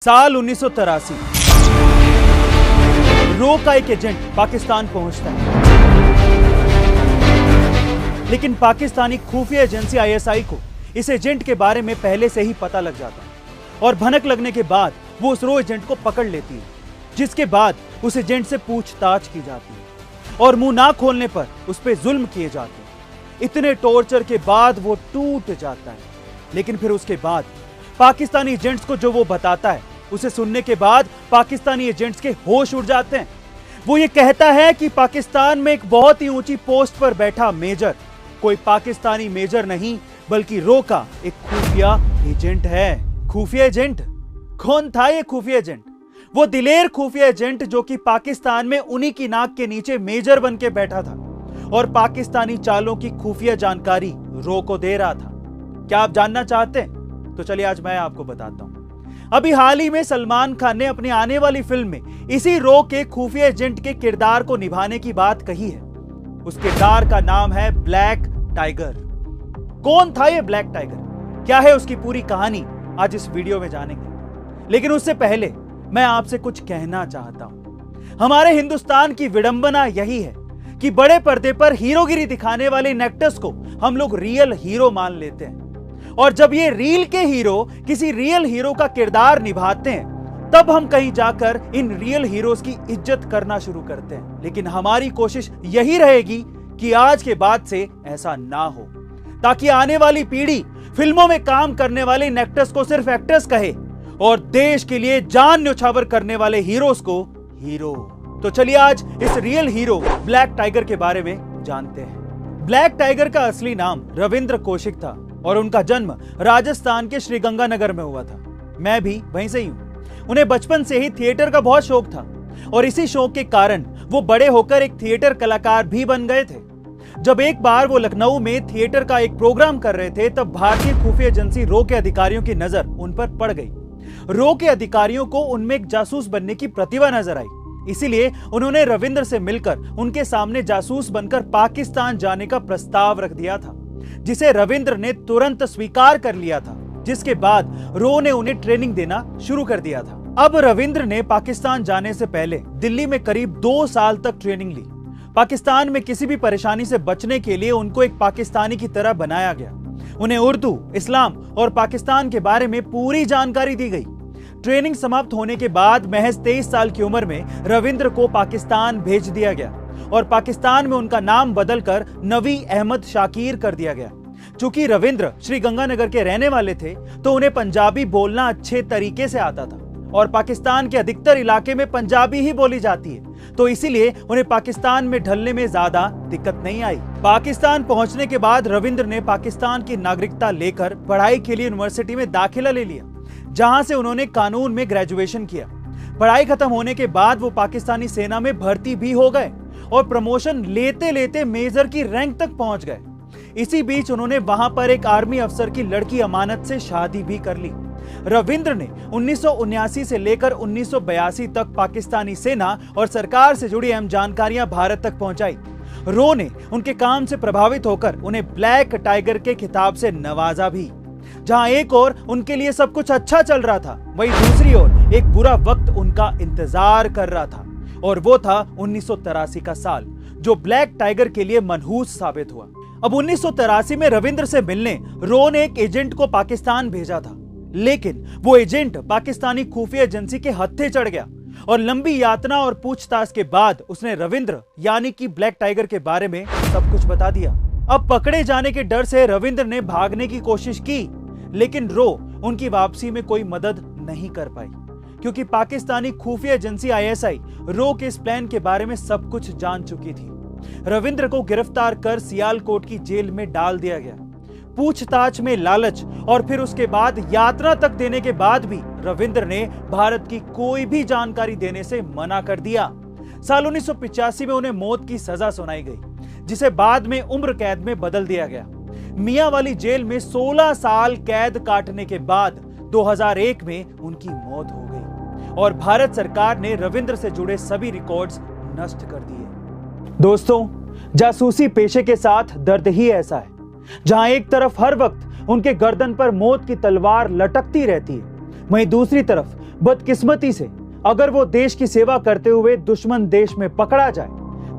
साल 1983 रो का एक एजेंट पाकिस्तान पहुंचता है, लेकिन पाकिस्तानी खुफिया एजेंसी आईएसआई को इस एजेंट के बारे में पहले से ही पता लग जाता है और भनक लगने के बाद वो उस रो एजेंट को पकड़ लेती है, जिसके बाद उस एजेंट से पूछताछ की जाती है और मुंह ना खोलने पर उस पर जुल्म किए जाते हैं। इतने टॉर्चर के बाद वो टूट जाता है, लेकिन फिर उसके बाद पाकिस्तानी एजेंट्स को जो वो बताता है उसे सुनने के बाद पाकिस्तानी एजेंट्स के होश उड़ जाते हैं। वो ये कहता है कि पाकिस्तान में एक बहुत ही ऊंची पोस्ट पर बैठा मेजर कोई पाकिस्तानी मेजर नहीं बल्कि रो का एक खुफिया एजेंट है। खुफिया एजेंट कौन था? ये खुफिया एजेंट वो दिलेर खुफिया एजेंट जो कि पाकिस्तान में उन्हीं की नाक के नीचे मेजर बन के बैठा था और पाकिस्तानी चालों की खुफिया जानकारी रो को दे रहा था। क्या आप जानना चाहते हैं? तो चलिए आज मैं आपको बताता हूं। अभी हाल ही में सलमान खान ने अपनी आने वाली फिल्म में इसी रो के खुफिया एजेंट के किरदार को निभाने की बात कही है। उस किरदार का नाम है ब्लैक टाइगर। कौन था ये ब्लैक टाइगर? क्या है उसकी पूरी कहानी? आज इस वीडियो में जानेंगे, लेकिन उससे पहले मैं आपसे कुछ कहना चाहता हूं। हमारे हिंदुस्तान की विडंबना यही है कि बड़े पर्दे पर हीरोगिरी दिखाने वाले इन एक्टर्स को हम लोग रियल हीरो मान लेते हैं और जब ये रील के हीरो किसी रियल हीरो का किरदार निभाते हैं तब हम कहीं जाकर इन रियल हीरोज की इज्जत करना शुरू करते हैं। लेकिन हमारी कोशिश यही रहेगी कि आज के बाद से ऐसा ना हो, ताकि आने वाली पीढ़ी फिल्मों में काम करने वाले इन एक्टर्स को सिर्फ एक्टर्स कहे और देश के लिए जान न्योछावर करने वाले हीरोज को हीरो। तो चलिए आज इस रियल हीरो ब्लैक टाइगर के बारे में जानते हैं। ब्लैक टाइगर का असली नाम रविंद्र कौशिक था और उनका जन्म राजस्थान के श्रीगंगानगर में हुआ था। मैं भी वहीं से ही हूं। उन्हें बचपन से ही थिएटर का बहुत शौक था और इसी शौक के कारण वो बड़े होकर एक थिएटर कलाकार भी बन गए थे। जब एक बार वो लखनऊ में थिएटर का एक प्रोग्राम कर रहे थे तब भारतीय खुफिया एजेंसी रो के अधिकारियों की नजर उन पर पड़ गई। रो के अधिकारियों को उनमें एक जासूस बनने की प्रतिभा नजर आई, इसीलिए उन्होंने रविंद्र से मिलकर उनके सामने जासूस बनकर पाकिस्तान जाने का प्रस्ताव रख दिया था, जिसे रविंद्र ने तुरंत स्वीकार कर लिया था, जिसके बाद रो ने उन्हें ट्रेनिंग देना शुरू कर दिया था। अब रविंद्र ने पाकिस्तान जाने से पहले दिल्ली में करीब 2 साल तक ट्रेनिंग ली। पाकिस्तान में किसी भी परेशानी से बचने के लिए उनको एक पाकिस्तानी की तरह बनाया गया। उन्हें उर्दू, इस्लाम और पाकिस्तान के बारे में पूरी जानकारी दी गई। ट्रेनिंग समाप्त होने के बाद महज 23 साल की उम्र में रविंद्र को पाकिस्तान भेज दिया गया और पाकिस्तान में उनका नाम बदलकर नवी अहमद शाकिर कर दिया गया। चूंकि रविंद्र श्रीगंगानगर के रहने वाले थे तो उन्हें पंजाबी बोलना अच्छे तरीके से आता था और पाकिस्तान के अधिकतर इलाके में पंजाबी ही बोली जाती है, तो इसीलिए उन्हें पाकिस्तान में ढलने में ज्यादा दिक्कत नहीं आई। पाकिस्तान पहुंचने के बाद रविंद्र ने पाकिस्तान की नागरिकता लेकर पढ़ाई के लिए यूनिवर्सिटी में दाखिला ले लिया, जहां से उन्होंने कानून में ग्रेजुएशन किया। पढ़ाई खत्म होने के बाद वो पाकिस्तानी सेना में भर्ती भी हो गए और प्रमोशन लेते लेते मेजर की रैंक तक पहुंच गए। इसी बीच उन्होंने वहां पर एक आर्मी अफसर की लड़की अमानत से शादी भी कर ली। रविंद्र ने 1979 से लेकर 1982 तक पाकिस्तानी सेना और सरकार से जुड़ी अहम जानकारियां भारत तक पहुंचाई। रो ने उनके काम से प्रभावित होकर उन्हें ब्लैक टाइगर के खिताब से नवाजा भी। जहां एक ओर उनके लिए सब कुछ अच्छा चल रहा था, वहीं दूसरी ओर एक बुरा वक्त उनका इंतजार कर रहा था और वो था 1983 का साल, जो ब्लैक टाइगर के लिए मनहूस साबित हुआ। अब 1983 में रविंद्र से मिलने रो ने एक एजेंट को पाकिस्तान भेजा था, लेकिन वो एजेंट पाकिस्तानी खुफिया एजेंसी के हत्थे चढ़ गया और लंबी यातना और पूछताछ के बाद उसने रविंद्र यानी कि ब्लैक टाइगर के बारे में सब कुछ बता दिया। अब पकड़े जाने के डर से रविंद्र ने भागने की कोशिश की, लेकिन रो उनकी वापसी में कोई मदद नहीं कर पाई, क्योंकि पाकिस्तानी खुफिया एजेंसी आईएसआई रो के इस प्लान के बारे में सब कुछ जान चुकी थी। रविंद्र को गिरफ्तार कर सियालकोट की जेल में डाल दिया गया। पूछताछ में लालच और फिर उसके बाद यात्रा तक देने के बाद भी रविंद्र ने भारत की कोई भी जानकारी देने से मना कर दिया। साल 1985 में उन्हें मौत की सजा सुनाई गई, जिसे बाद में उम्र कैद में बदल दिया गया। मियां वाली जेल में 16 साल कैद काटने के बाद 2001 में उनकी मौत हो गई और भारत सरकार ने रविंद्र से जुड़े सभी रिकॉर्ड्स नष्ट कर दिए। दोस्तों, जासूसी पेशे के साथ दर्द ही ऐसा है, जहां एक तरफ हर वक्त उनके गर्दन पर मौत की तलवार लटकती रहती है, वहीं दूसरी तरफ बदकिस्मती से अगर वो देश की सेवा करते हुए दुश्मन देश में पकड़ा जाए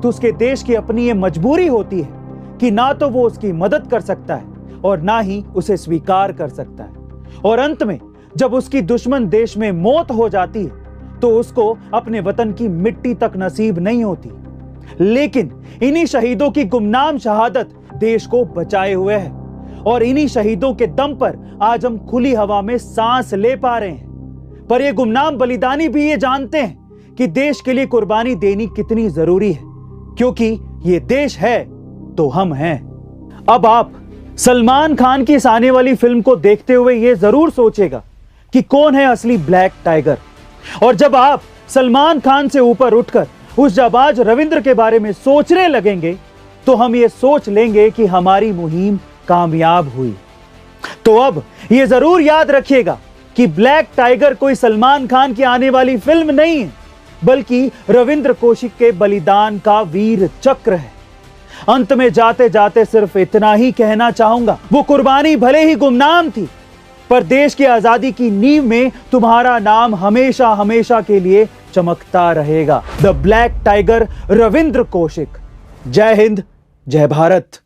तो उसके देश की अपनी ये मजबूरी होती है कि ना तो वो उसकी मदद कर सकता है और ना ही उसे स्वीकार कर सकता है। और अंत में जब उसकी दुश्मन देश में मौत हो जाती है तो उसको अपने वतन की मिट्टी तक नसीब नहीं होती। लेकिन इन्हीं शहीदों की गुमनाम शहादत देश को बचाए हुए है और इन्हीं शहीदों के दम पर आज हम खुली हवा में सांस ले पा रहे हैं। पर ये गुमनाम बलिदानी भी ये जानते हैं कि देश के लिए कुर्बानी देनी कितनी जरूरी है, क्योंकि ये देश है तो हम हैं। अब आप सलमान खान की इस आने वाली फिल्म को देखते हुए ये जरूर सोचेगा कि कौन है असली ब्लैक टाइगर। और जब आप सलमान खान से ऊपर उठकर उस जाबाज रविंद्र के बारे में सोचने लगेंगे तो हम ये सोच लेंगे कि हमारी मुहिम कामयाब हुई। तो अब ये जरूर याद रखिएगा कि ब्लैक टाइगर कोई सलमान खान की आने वाली फिल्म नहीं है, बल्कि रविंद्र कौशिक के बलिदान का वीर चक्र है। अंत में जाते जाते सिर्फ इतना ही कहना चाहूंगा, वो कुर्बानी भले ही गुमनाम थी, पर देश की आजादी की नींव में तुम्हारा नाम हमेशा हमेशा के लिए चमकता रहेगा। The black tiger Ravindra Kaushik. जय हिंद, जय भारत।